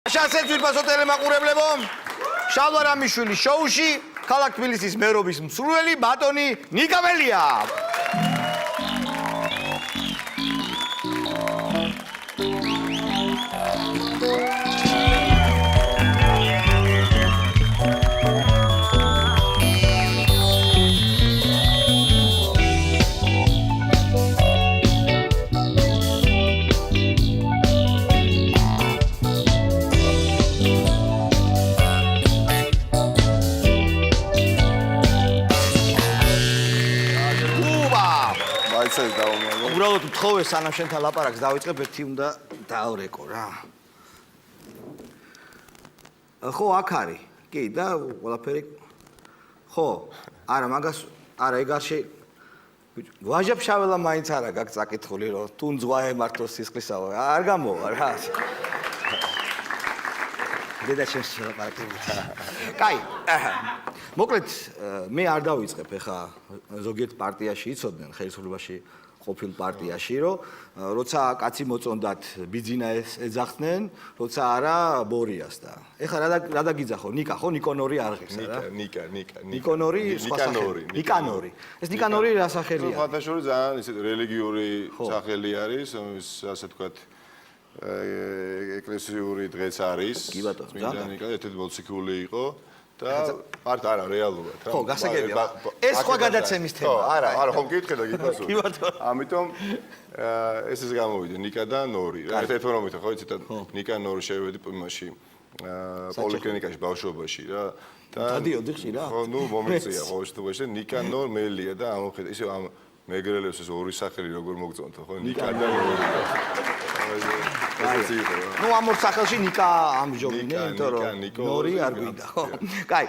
შანსებს ვირფასო ტელემაყურებლებო, შალვა რამიშვილის შოუში ქალაქ თბილისის მერობის მსურველი ბატონი ნიკამელია. უბრალოდ მთხოვე სანამ შენთან ლაპარაკს დავიწყებ ერთი უნდა დავრეკო რა. ხო, აქ არის. კი, და ყველაფერი ხო, არა, მაგას არა, ეგ არ ვაჟაფშაველა მაინც არა გაქვს წაკითხული, რომ თუ ძვა ემართოს სისხლისაო, არ გამოვა რა. დედა შენს ლაპარაკებით. კაი. მოკლედ, მე არ დავიწყებ ეხა ზოგიერთ პარტიაში იცოდნენ ხელისუფლებაში ყოფილ პარტიაში, რომ როცა კაცი მოწონდათ ბიძინა ეძახდნენ, როცა არა ბორიას და. ეხლა რა დაგიძახო? ნიკა ხო? ნიკონორი არღებს რა? ნიკონორი, ნიკანორი. ეს ნიკანორი რა სახელია? ხათაშორი ძალიან ისე რელიგიური სახელი არის, ასე ვთქვათ, ეკლესიური დღეც არის. კი ბატონო, ძალიან ნიკა ერთ-ერთი მოციქული იყო. და პარტ არა რეალურად რა. ხო, გასაგებია. ეს სხვა გადაცემის თემა. არა, ხომ გითხე და გიფასო. კი ბატონო. ამიტომ ეს გამოვიდა ნიკა და ნორი. რა ერთმანეთთან ხო იცით ნიკა ნორი შევედი იმაში პოლიკლინიკაში ბავშვობაში რა. დადიოდი ხშირად? ხო, ნუ მომიწია ხო შეთუბაში ნიკა ნორ მელია და ამოხედა ისე ამ მეგრელებს ეს ორი სახელი როგორ მოგწონთ ხო ნიკა და ნორი. ნუ ამ ორ სახელში ნიკა ამჟობინე, იმიტომ რომ ნორი არ გვინდა, ხო? კაი,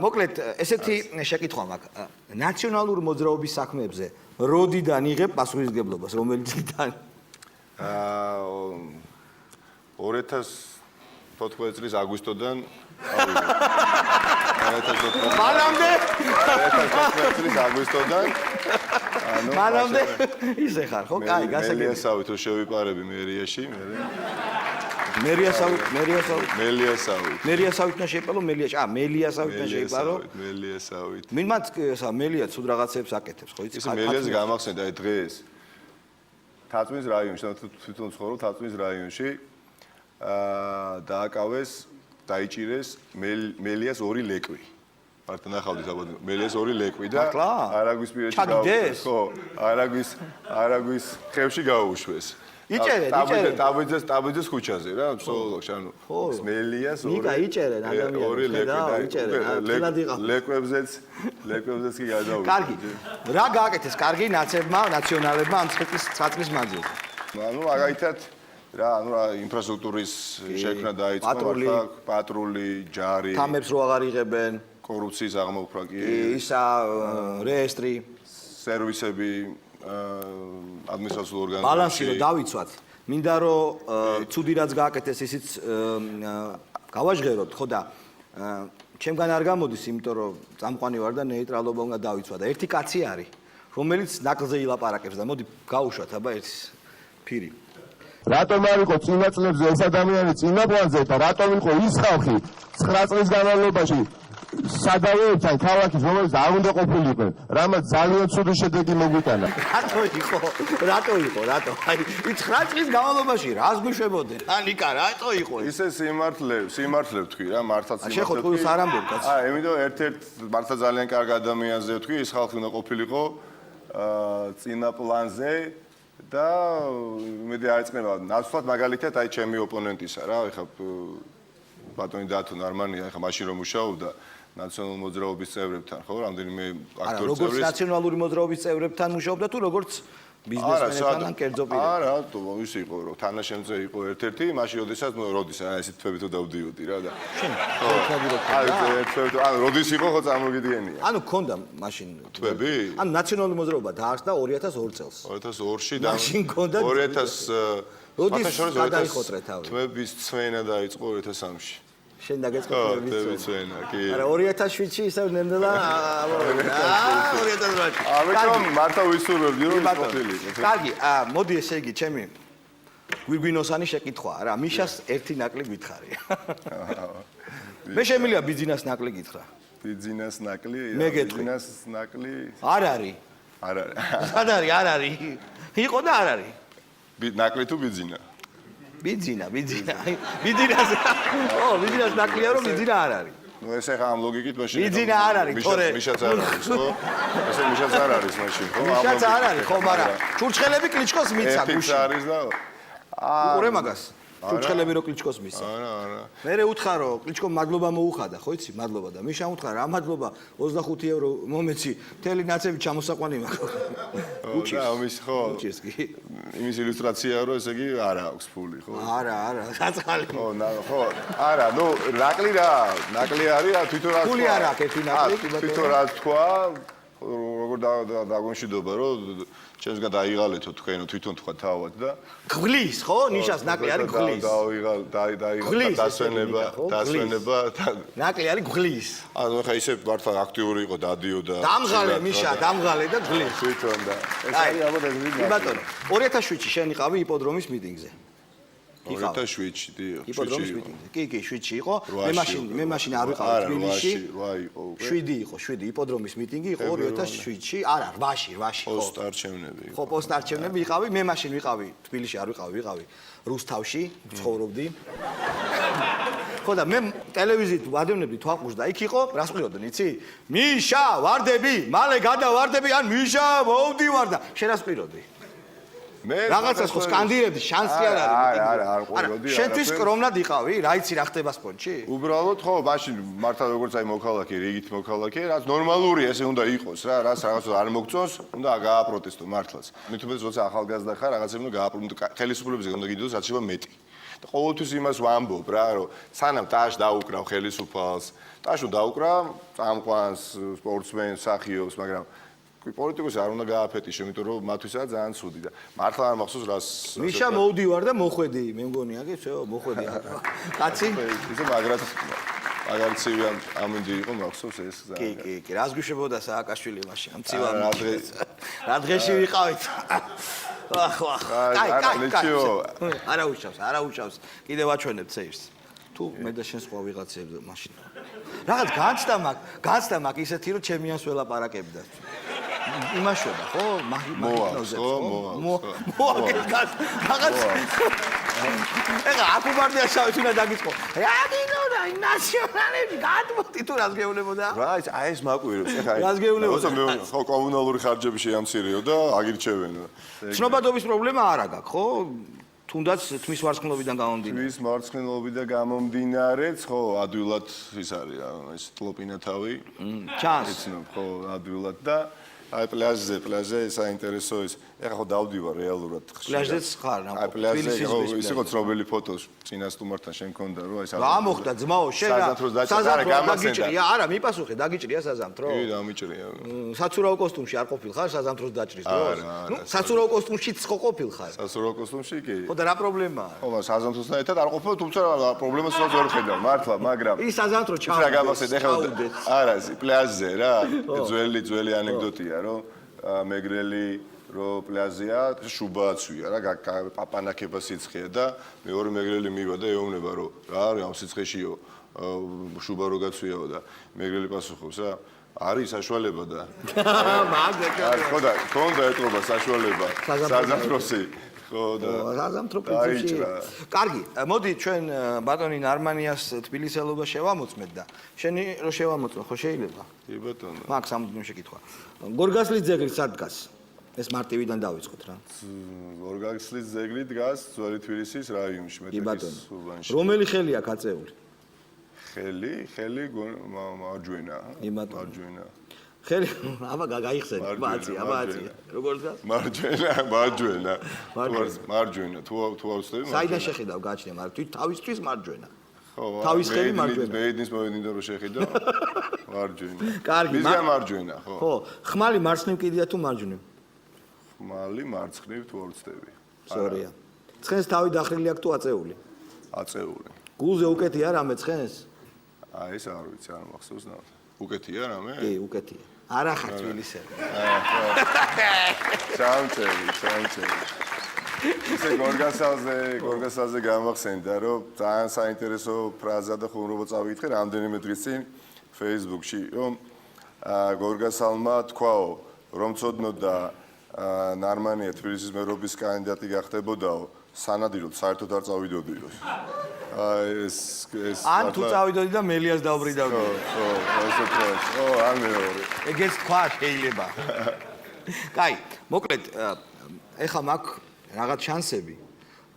მოკლედ ესეთი შეკითხვა მაქვს. ნაციონალურ მოძრაობის საქმეებზე როდიდან იღებ პასუხისმგებლობას, რომელი წლიდან? 2014 წლის აგვისტოდან მანამდე 2014 წლის აგვისტოდან მანამდე ისე ხარ, ხო? კაი, გასაგებია. მელიასავით რო შევიპარები მერიაში, მელიასავითთან შეიპარო, მელიასავითთან შეიპარო. მელიასავით. მინმაც მელია ცუდ რაღაცებს აკეთებს, ხო იცი? ისე მელიას გამახსენდა აი დღეს. თაწმის რაიონში, თვითონ ცხოვრობ თაწმის რაიონში. დააკავეს, დაიჭირეს მელიას ორი ლეკვი. მარტო ნახავდით აბა მელიას ორი ლეკვი და არაგვის პირეთში ჩაგდეს? ხო, არაგვის ხევში გაუშვეს. იჭერენ. ტაბიძეს ქუჩაზე რა, სოლოქში, ანუ მელიას ნიკა იჭერენ ადამიანები და იჭერენ. ლეკვებზეც კი გადაუშვეს. კარგი. რა გააკეთეს კარგი ნაცებმა, ნაციონალებმა ამ წლის მანძილზე? ანუ მაგალითად რა, ანუ ინფრასტრუქტურის შექმნა დაიწყო, პატრული, ჯარი. თამებს რო აღარ იღებენ. კორუფციის აღმოფხვრა კი. ისა რეესტრი, სერვისები, ადმინისტრაციულ ორგანოებში. ბალანსი რო დავიცვათ. მინდა რომ ცუდი რაც გააკეთეს ისიც გავაჟღეროთ, ხო და ჩემგან არ გამოდის, იმიტომ რომ წამყვანი ვარ და ნეიტრალობა უნდა დავიცვა და ერთი კაცი არის, რომელიც ნაკლზე ილაპარაკებს და მოდი გავუშვათ აბა ერთის ფირი. რატომ არ იყო წინა წლებზე ეს ადამიანი წინა პლანზე და რატომ იყო ის ხალხი 9 წლის განმავლობაში სადავეებთან ქალაქის რომელიც არ უნდა ყოფილიყო, რამაც ძალიან ცუდი შედეგი მოგვიტანა. რატო იყო? აი 9 წლის განმავლობაში რას გვიშვებოდნენ? ანიკა, რატო იყო? ისე სიმართლე ვთქვი რა, მართლაც სიმართლე. შეხოთ ყოველს არ ამბობ კაცი. იმიტომ ერთ-ერთ მართლა ძალიან კარგ ადამიანზე ვთქვი, ის ხალხი უნდა ყოფილიყო წინა პლანზე. და იმედი აიწყნება ნაცვლად მაგალითად აი ჩემი ოპონენტისა რა ეხა ბატონი დათო ნარმანია ეხა მაშინ რომ მუშაობდა ნაციონალური მოძრაობის წევრებთან ხო რამდენიმე აქტიურ წევრის როგორც ნაციონალური მოძრაობის წევრებთან მუშაობდა თუ როგორც ბიზნესმენებთან ან კერძო პირებთან არა ის იყო რომ თანაშემწე იყო ერთ-ერთი მაშინ როდის ესე თვები თუ დავდიოდი რა და როდის იყო ხო წარმოგიდგენია ანუ გქონდა მაშინ თვები ანუ ნაციონალური მოძრაობა დაარსდა 2002 წელს 2002-ში და მაშინ გქონდა 2000 თვების წვენა დაიწყო 2003-ში შენ დაგეწყო წვენა კი არა 2007-ში ისევ ნემდელა 2008-ში ამიტომ მარტო ვისურვებდი რომ ყოფილიყო კარგი მოდი ესე იგი ჩემი გვირგვინოსანი შეკითხვაა რა, მიშას ერთი ნაკლი გითხარი. მე შემიძლია ბიძინას ნაკლი გითხრა. ბიძინას ნაკლი? მე გეტყვი. ბიძინას ნაკლი? არ არის. არ არის. სად არის? არ არის. იყო და არ არის. ნაკლი თუ ბიძინა? ბიძინა. ბიძინას. ბიძინას ნაკლია რომ ბიძინა არ არის. ნუ ესე ხა ამ ლოგიკით მაშინ ბიძინა არ არის, თორე მიშაც არ არის, ხო? ესე მიშაც არ არის მაშინ, ხო? მიშაც არ არის, ხო, მაგრამ ჩურჩხელები კლიჩკოს მიცა გუში. გუში. არის და უყურე მაგას. ჩურჩხელები რო კლიჩკოს მიცა. არა. მერე უთხარო, კლიჩკომ მადლობა მოუხადა, ხო იცი? მადლობა და მიშა უთხარ, რა მადლობა 25 евро მომეცი, მთელი ნაცები ჩამოსაყვანი მაქვს. გუჩი. და ამის ხო? გუჩის კი. იმის ილუსტრაცია რო ესე იგი არა აქვს ფული, ხო? არა, საწყალი. ხო, არა, ნუ ნაკლი რა, ნაკლი არის, თვითონ რა. ფული არ აქვს ერთი ნაკლი, კი ბატონო. თვითონ რა თქვა, როგორ დაგონშიდობა, რომ ჩემსგან დაიღალეთო თქვენო თვითონ თქვა თავად და გვლის, ხო? ნიშას ნაკლი არის გვლის. დაიღალ, დასვენება. ნაკლი არის გვლის. ანუ ხა ისე მართლა აქტიური იყო, დადიოდა. დამღალე მიშა, დამღალე და გვლის. თვითონ და ეს არის ალბათ ეს კი ბატონო, 2007-ში შენ იყავი იპოდრომის მიტინგზე. 2007-ში დიახ. იპოდრომის მიტინგზე. კი, 7-ში იყო. მე მაშინ არ ვიყავი თბილისში. 7 იყო, 7 იპოდრომის მიტინგი იყო 2007-ში. არა, 8-ში იყო. პოსტარჩევნები. ხო, პოსტარჩევნები იყავი. მე მაშინ ვიყავი თბილისში, არ ვიყავი რუსთავში, ცხოვრობდი. ხო და მე ტელევიზიით ვადევნებდი თვალყურს და იქ იყო, რას ყვიროდნენ, იცი? მიშა, ვარდები, მალე გადავარდები, ან მიშა, მოვდივარ და შენ რას ყვიროდი? მე რაღაცას ხო სკანდირებდი, შანსი არ არის. არ ყვიროდი. შენთვის სკრომნად იყავი, რა იცი რა ხდება სპორტში? უბრალოდ ხო, მაშინ მართლა როგორც აი მოქალაქე, რიგით მოქალაქე, რაც ნორმალური ესე უნდა იყოს რა, რაც რაღაცა არ მოგწონს, უნდა გააპროტესტო მართლაც. მithumetes როცა ახალგაზრდა ხარ, რაღაცები უნდა გააპროტესტო, ხელისუფლებებზე უნდა გიდოს რაც შეიძლება მეტი. და ყოველთვის იმას ვამბობ რა, რომ სანამ ტაშ დაუკრავ ხელისუფალს, ტაშო დაუკრა წამყვანს, სპორტსმენს, მსახიობს, მაგრამ პოლიტიკოსი არ უნდა გააფეტიშო, იმიტომ რომ მათთვისაა ძალიან ცუდი და მართლა არ მახსოვს რას მიშა მოვდივარ და მოხვედი, მე მგონი აგე, всё, მოხვედი. კაცი? ისე მაგარცივი ამინდი იყო მახსოვს ეს ძალიან. კი, რას გვიშებოდა სააკაშვილი მაშინ, ამცივარ. რა დღეში ვიყავით? ახლა. კაი. არა უშავს. კიდევ აჩვენებ ცეირს. თუ მე და შენ სხვა ვიღაცებს მაშინ. რაღაც განცდა მაგ ისეთი რომ ჩემიანს ველაპარაკებდა. იმაშობა, ხო? მაგინოზე. რაღაც ეხა აკუბარდია შავით უნდა დაგიწყო. რაგინოდა ნაციონალები გადმოდი თუ რას გეუბნებოდა? რა აი ეს მაკვირებს ეხა. რას გეუბნებოდა? ხო კომუნალური ხარჯები შეამცირეო და აგირჩევენო. ცნობადობის პრობლემა არ აქვს, ხო? თუნდაც თმის ვარცხნილობიდან გამომდინარე. თმის ვარცხნილობიდან გამომდინარეც, ხო, ადვილად ის არის რა, ეს ტლოპინა თავი. ჩანს. იცნობ, ხო, ადვილად და აი პლაჟზე საინტერესო ის. ეხლა ხო დავდივარ რეალურად ხშირად. პლაჟზეც ხარ, აი პლაჟზე ის იყო ცნობილი ფოტო წინა სტუმართან შენ მქონდა რო აი რა მოხდა ძმაო შენ რა საზამთროს დაგიჭრია არა მიპასუხე დაგიჭრია საზამთრო კი დამიჭრია საცურაო კოსტუმში არ ყოფილ ხარ საზამთროს დაჭრის დროს ნუ საცურაო კოსტუმშიც ხო ყოფილ ხარ საცურაო კოსტუმში კი ხო და რა პრობლემაა ხო მაგრამ საზამთროსთან ერთად არ ყოფილ თუმცა პრობლემას ვერ ხედავ მართლა მაგრამ ის საზამთრო ჩავდე რა გამახსენე ეხლა არა პლაჟზე რა ძველი ანეკდოტია რომ მეგრელი რო პლაზია შუბაცვია რა პაპანაკება სიცხეა და მეორე მეგრელი მივა და ეუბნება რომ რა არის ამ სიცხეშიო შუბა რო გაცვიაო და მეგრელი პასუხობს რა არის საშუალება და ხო და კონდა ეტყობა საშუალება საზამთროსი ხო და საზამთრო პრინციპში კარგი მოდი ჩვენ ბატონი ნარმანიას თბილისელობა შევამოწმეთ და შენი რო შევამოწმო ხო შეიძლება კი ბატონო მაგ სამდივნო შეკითხვა გორგასლის ძეგლი სად დგას ეს მარტივიდან დავიწყოთ რა. გორგასლის ძეგლი დგას ძველი თბილისის რაიონში მეტეხის უბანში. რომელი ხელი აქვს აწეული? ხელი მარჯვენა. მარჯვენა. ხელი აბა გაიხსენე, აბა როგორ დგას? მარჯვენა. თუ არ ვცდები? საიდან შეხედავ გააჩნია, მაგრამ თვით თავისთვის მარჯვენა. ხო, თავის ხელი მარჯვენა. მეიდის მოვიდინდა რომ შეხედავ. მარჯვენა. კარგი, მისგან მარჯვენა, ხო. ხო, ხმალი მარცხნივ კიდია თუ მარჯვნივ? ხმალი მარცხნივ თუ არ ვცდები. სწორია. ცხენს თავი დახრილი აქვს თუ აწეული? აწეული. გულზე უკეთია რამე ცხენს? აი ეს არ ვიცი, არ მახსოვს და. უკეთია რამე? კი, უკეთია. არა ხარ თბილისელი. ჩამწევი. ისე გორგასალზე გამახსენდა, რომ ძალიან საინტერესო ფრაზა და ხუმრობა წავიკითხე რამდენიმე დღის წინ Facebook-ში, რომ გორგასალმა თქვაო, რომ ცოდნოდა ნარმანია თბილისის მერობის კანდიდატი გახდებოდაო, სანადიროდ საერთოდ არ წავიდოდიო. ან თუ წავიდოდი და მელიას დავბრიდავდი. ხო, ან მეორე. ეგეც თქვა შეიძლება. კაი, მოკლედ ეხლა მაქვს რაღაც შანსები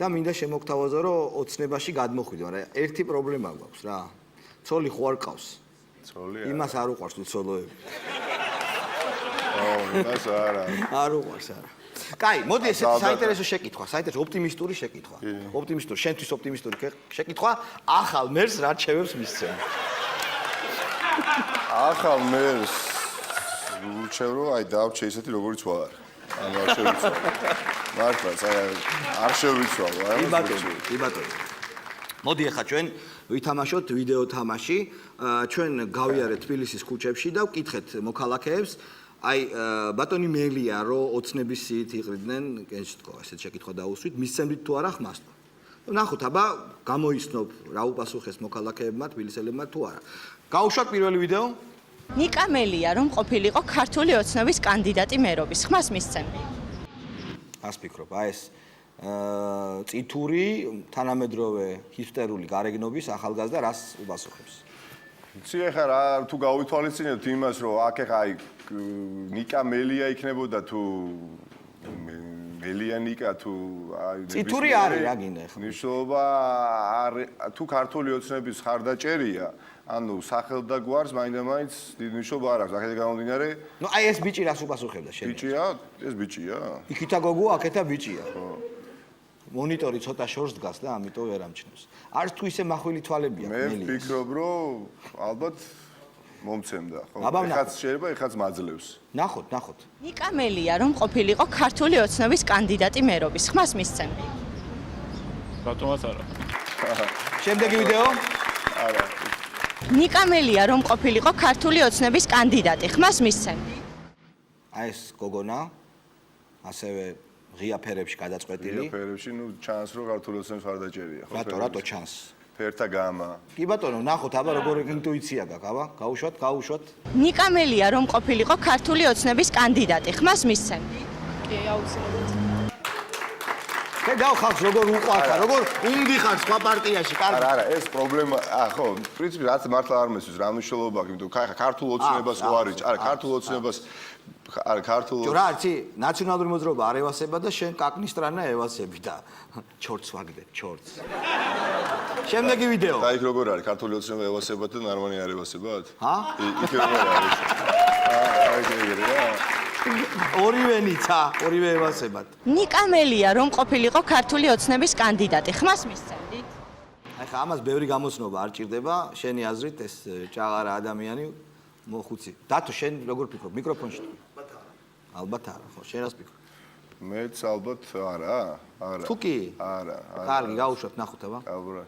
და მინდა შემოგთავაზო, რომ ოცნებაში გადმოხვიდე, მაგრამ ერთი პრობლემა გვაქვს რა. ცოლი ხო არ ყავს. ცოლი იმას არ უყვარს უცოლოები. იმას არა. არ უყვარს არა. კაი, მოდი ესეთი საინტერესო შეკითხვა, საინტერესო ოპტიმისტური შეკითხვა. ოპტიმისტური, შენთვის ოპტიმისტური შეკითხვა, ახალ მერს რა რჩევებს მისცემ? ახალ მერს ურჩევ რომ აი დავრჩე ისეთი როგორიც ვარ. ანუ არ შევიცვალ. მართლაც არ შევიცვალ, აი. კი ბატონო. მოდი ახლა ჩვენ ვითამაშოთ ვიდეო თამაში. ჩვენ გავიარეთ თბილისის ქუჩებში და ვკითხეთ მოქალაქეებს. აი ბატონი მელია რომ ოცნების სიით იყრიდნენ, კენჭ თქო, ესეთ შეკითხვა დაუსვით, მისცემდით თუ არა ხმას? ნახოთ, აბა გამოიცნობ რა უპასუხეს მოქალაქეებმა, თბილისელებმა თუ არა. გავუშვათ პირველი ვიდეო? ნიკა მელია რომ ყოფილიყო ქართული ოცნების კანდიდატი მერობის ხმას მისცემდი. ას ფიქრობ, აი ეს წითური თანამედროვე ჰისტერიული გარეგნობის ახალგაზრდა რას უპასუხებს? იცი ახლა რა თუ გავითვალისწინებთ იმას რომ აქ ახლა აი ნიკა მელია იქნებოდა თუ მელია ნიკა თუ აი წითური არის რა გინდა ახლა? ნიშნობა თუ ქართული ოცნების ხარდაჭერია ანუ სახელ და გვარს მაინდა-მაინც დიდი ნიშნობა არ აქვს. აქეთ გამომდინარე. ნუ აი ეს ბიჭი რას უპასუხებდა შენ? ბიჭია? ეს ბიჭია? იქითა გოგო, აქეთა ბიჭია. ხო. მონიტორი ცოტა შორს დგას და ამიტომ ვერ ამჩნევს. არც თუ ისე მახვილი თვალებია მე ვფიქრობ, რომ ალბათ მომცემდა, ხო? ეხაც შეიძლება, ეხაც მაძლევს. ნახოთ. ნიკა მელია რომ ყოფილიყო ქართული ოცნების კანდიდატი მერობის ხმას მისცემდი. რატომაც არა. შემდეგი ვიდეო? არა. ნიკა მელია რომ ყოფილიყო ქართული ოცნების კანდიდატი ხმას მისცემდი. აი ეს გოგონა ასევე ღია ფერებში გადაწყვეტილი. ღია ფერებში, ნუ ჩანს რომ ქართული ოცნების ხარდაჭერია, ხო? რატო ჩანს? ფერთა გამა. კი ბატონო, ნახოთ, აბა როგორ ინტუიცია გაქვს, აბა, გაუშვათ. ნიკა მელია რომ ყოფილიყო ქართული ოცნების კანდიდატი ხმას მისცემდი. კი, აუცილებლად. და გავხავს როგორ უყვართ, როგორ უნდიხარ სხვა პარტიაში, კარგი. არა, ეს პრობლემა, ხო, პრინციპი რაც მართლა არ მესმის, რა მნიშვნელობა აქვს, იმიტომ ხა ქართულ ოცნებას ხო არის, არა, ქართულ ოცნებას არა, ქართულ ჯო რა არცი, ნაციონალური მოძრაობა არ ევასება და შენ კაკნისტრანა ევასები და ჩორცს ვაგდებ, ჩორცს. შემდეგი ვიდეო. და იქ როგორ არის, ქართული ოცნება ევასებათ და ნარმანი არ ევასებათ? ჰა? იქ როგორ არის? ორივე ევასებათ. ნიკა მელია რომ ყოფილიყო ქართული ოცნების კანდიდატი ხმას მისცემდით. აი ხა ამას ბევრი გამოცნობა არ ჭირდება, შენი აზრით ეს ჭაღარა ადამიანი მოხუცი. დათო შენ როგორ ფიქრობ? მიკროფონში თქვი. ალბათ არა, ხო, შენ რას ფიქრობ? მეც ალბათ არა. თუ კი? არა. კარგი, გავუშვათ, ნახოთ აბა. აბა.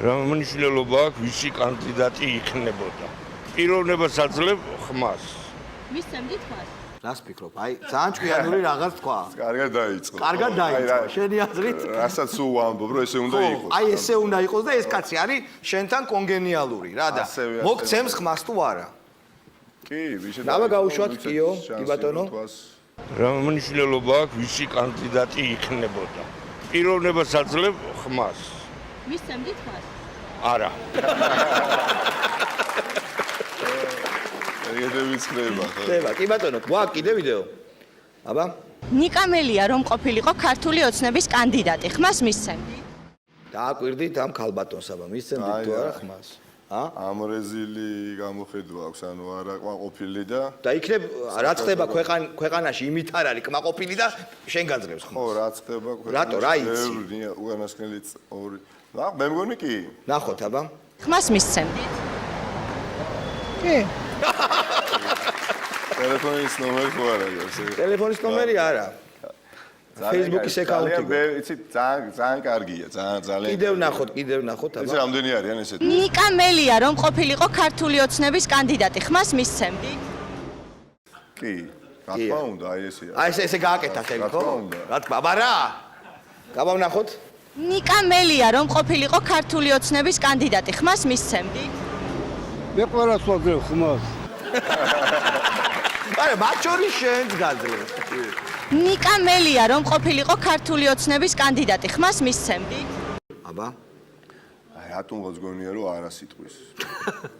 რა მნიშვნელობა აქვს ვისი კანდიდატი იქნებოდა? პიროვნებას აძლევ ხმას. მისცემდით ხმას? რას ფიქრობ? აი, ძალიან ჭკვიანური რაღაც თქვა. კარგად დაიწყო. შენი აზრით? რასაც სულ ვამბობ, რომ ესე უნდა იყოს. აი, ესე უნდა იყოს და ეს კაცი არის შენთან კონგენიალური, რა და მოგცემს ხმას თუ არა? კი, ვიშე. აბა გავუშვათ, კიო, კი ბატონო. რა მნიშვნელობა აქვს ვისი კანდიდატი იქნებოდა? პიროვნებას აძლევ ხმას. მისცემდით ხმას? არა. ეგეთე ვიცხრება, ხო? ხდება, კი ბატონო, გვაქვს კიდე ვიდეო. აბა. ნიკა მელია რომ ყოფილიყო ქართული ოცნების კანდიდატი ხმას მისცემდი. დააკვირდით ამ ქალბატონს, აბა, მისცემდით თუ არა ხმას? ამრეზილი გამოხედვა აქვს, ანუ არა კმაყოფილი და და იქნებ რაც ხდება ქვეყანაში იმით არ არის კმაყოფილი და შენ გაძლევს ხმას. ხო, რაც ხდება ქვეყანაში. რატო, რა იცი? უკანასკნელი ორი. მე მგონი კი. ნახოთ, აბა. ხმას მისცემდით. კი. ტელეფონის ნომერი ხო არა აქვს? ტელეფონის ნომერი არა. Facebook-ის აკაუნტი. იცი, ძალიან კარგია, ძალიან. კიდევ ნახოთ, აბა. იცი რამდენი არიან ესეთი? ნიკა მელია რომ ყოფილიყო ქართული ოცნების კანდიდატი ხმას მისცემდით. კი, რა თქმა უნდა, აი ესეა. აი ესე გააკეთა შენ, ხო? რა თქმა, აბა რა? გავავნახოთ. ნიკა მელია რომ ყოფილიყო ქართული ოცნების კანდიდატი, ხმას მისცემდი? მე ყველას ვაგრებ ხმას. არა, მათ შორის შენც გაძლევ. ნიკა მელია რომ ყოფილიყო ქართული ოცნების კანდიდატი, ხმას მისცემდი? აბა, აი რატომ გონია რომ არა სიტყვის.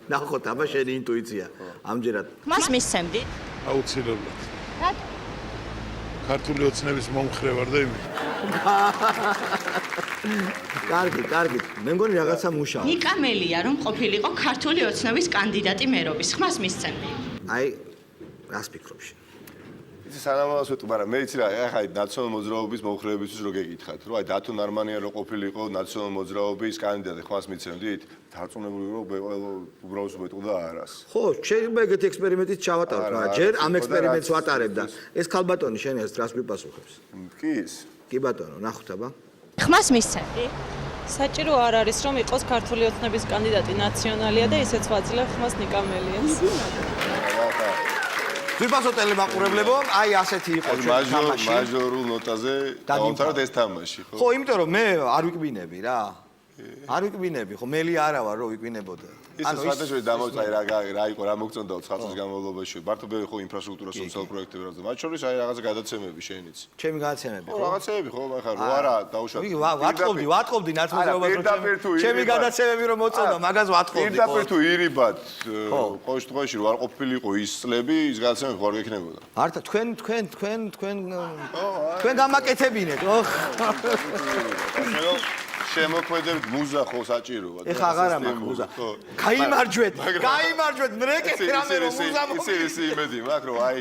ნახოთ, აბა შენი ინტუიცია. ამჯერად. ხმას მისცემდი? აუცილებლად. რატო? ქართული ოცნების მომხრე ვარ და იმით. კარგი. მე მგონი რაღაცა მუშაობს. ნიკა მელია რომ ყოფილიყო ქართული ოცნების კანდიდატი მერობის, ხმას მისცემდი? აი, რას ფიქრობ შენ? იცი სანამ ვეტყვი, მაგრამ მე იცი რა, ახლა აი ნაციონალურ მოძრაობის მომხრეებისთვის რო გეკითხათ, რომ აი დათო ნარმანია რო ყოფილიყო ნაციონალურ მოძრაობის კანდიდატი, ხმას მიცემდით? დარწმუნებული რომ უბრალოდ ვეტყვი და არას. ხო, შეიძლება ეგეთი ექსპერიმენტით ჩავატაროთ, მაგრამ ჯერ ამ ექსპერიმენტს ვატარებ და ეს ქალბატონი შენ ეს რას მიპასუხებს? კი ის. კი ბატონო, ნახოთ აბა. ხმას მისცემდი? საჭირო არ არის რომ იყოს ქართული ოცნების კანდიდატი ნაციონალია და ისეც ვაძლევ ხმას ნიკა მელიას. ვიფასო ტელემაყურებლებო, აი ასეთი იყო ჩვენ თამაში. მაჟორულ ნოტაზე დავამთავრეთ ეს თამაში, ხო? ხო, იმიტომ რომ მე არ ვიკბინები რა. არ ვიკბინები, ხო, მელი არა ვარ რომ ვიკბინებოდა. ის სტრატეგიული დამოწაი რა იყო, რა მოგწონდა ხალხის განმავლობაში. მარტო მე ხო ინფრასტრუქტურა, სოციალურ პროექტები რა. მათ შორის აი რაღაცა გადაცემები შენიც. ჩემი გადაცემები, ხო, ხო? რაღაცეები ხო, ახლა რო არა დაუშვათ. ვატყობდი ნაცნობრობას რომ ჩემი გადაცემები რომ მოწონდა, მაგას ვატყობდი. პირდაპირ თუ ირიბად ყოველ შემთხვევაში რო არ ყოფილიყო ის წლები, ის გადაცემები ხო არ გექნებოდა. ართა თქვენ გამაკეთებინეთ, ოხ. შემოქმედებთ მუზა ხო საჭიროა. ეხა აღარა მაქვს მუზა. გაიმარჯვეთ, მრეკეთ რამე რომ მუზა მოვიდა. ის იმედი მაქვს რომ აი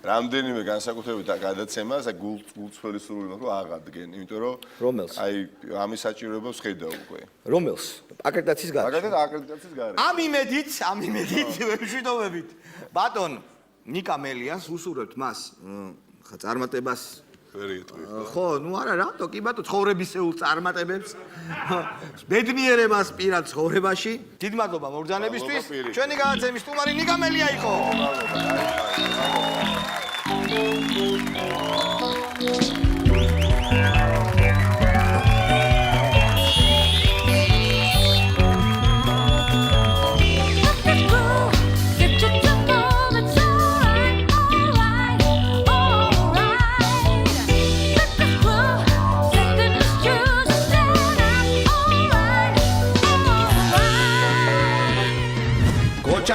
რამდენიმე განსაკუთრებით გადაცემას აი გულწრფელი სურვილი მაქვს რომ აღადგენ, იმიტომ რომ რომელს? აი ამის საჭიროებას ხედავ უკვე. რომელს? აკრედიტაციის გარშე. აკრედიტაციის გარშე. ამ იმედით, ვშვიდობებით. ბატონ ნიკა მელიას უსურვებთ მას ხა წარმატებას ვერ იტყვი. ხო, ნუ არა, რატო? კი ბატონო, ცხოვრებისეულ წარმატებებს. ბედნიერებას პირად ცხოვრებაში. დიდი მადლობა მოგზანებისთვის. ჩვენი გადაცემის სტუმარი ნიკა მელია იყო.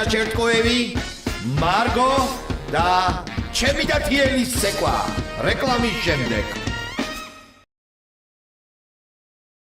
ჩერტკოევი, მარგო და ჩემი და თიელის ცეკვა რეკლამის შემდეგ.